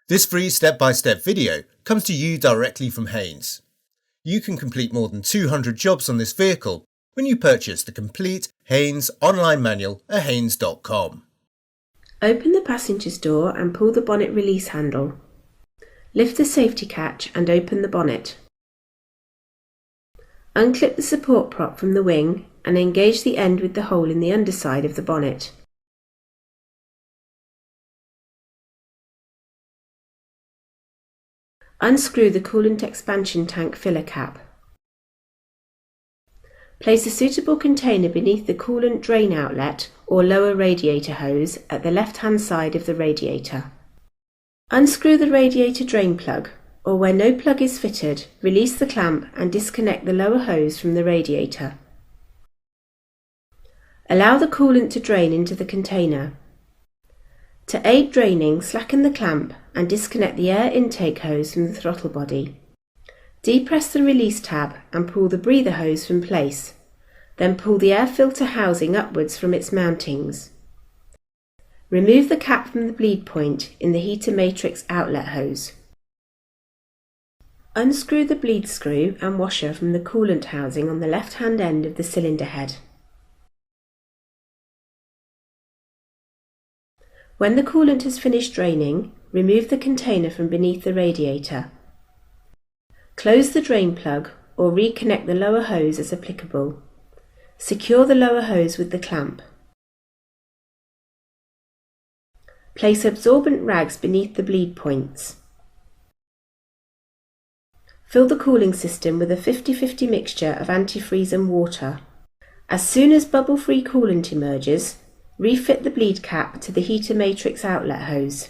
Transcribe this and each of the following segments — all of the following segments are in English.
This free step-by-step video comes to you directly from Haynes. You can complete more than 200 jobs on this vehicle when you purchase the complete Haynes online manual at haynes.com. Open the passenger's door and pull the bonnet release handle. Lift the safety catch and open the bonnet. Unclip the support prop from the wing and engage the end with the hole in the underside of the bonnet. Unscrew the coolant expansion tank filler cap. Place a suitable container beneath the coolant drain outlet or lower radiator hose at the left-hand side of the radiator. Unscrew the radiator drain plug, or where no plug is fitted, release the clamp and disconnect the lower hose from the radiator. Allow the coolant to drain into the container. To aid draining, slacken the clamp and disconnect the air intake hose from the throttle body. Depress the release tab and pull the breather hose from place. Then pull the air filter housing upwards from its mountings. Remove the cap from the bleed point in the heater matrix outlet hose. Unscrew the bleed screw and washer from the coolant housing on the left-hand end of the cylinder head. When the coolant has finished draining, remove the container from beneath the radiator. Close the drain plug or reconnect the lower hose as applicable. Secure the lower hose with the clamp. Place absorbent rags beneath the bleed points. Fill the cooling system with a 50-50 mixture of antifreeze and water. As soon as bubble-free coolant emerges, refit the bleed cap to the heater matrix outlet hose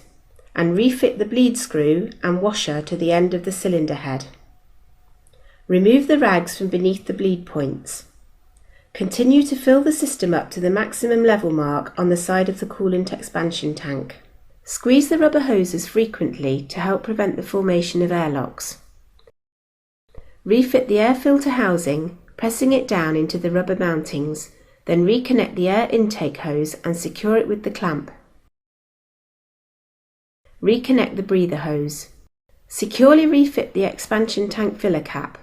and refit the bleed screw and washer to the end of the cylinder head. Remove the rags from beneath the bleed points. Continue to fill the system up to the maximum level mark on the side of the coolant expansion tank. Squeeze the rubber hoses frequently to help prevent the formation of airlocks. Refit the air filter housing, pressing it down into the rubber mountings, then reconnect the air intake hose and secure it with the clamp. Reconnect the breather hose. Securely refit the expansion tank filler cap.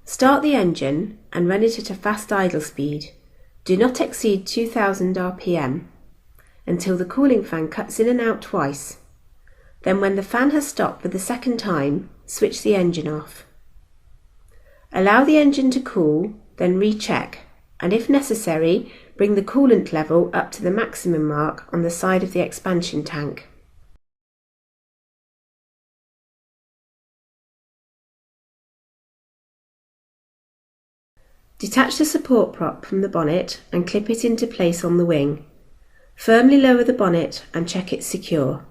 Start the engine and run it at a fast idle speed. Do not exceed 2000 rpm until the cooling fan cuts in and out twice. Then when the fan has stopped for the second time, switch the engine off. Allow the engine to cool, then recheck, and if necessary, bring the coolant level up to the maximum mark on the side of the expansion tank. Detach the support prop from the bonnet and clip it into place on the wing. Firmly lower the bonnet and check it's secure.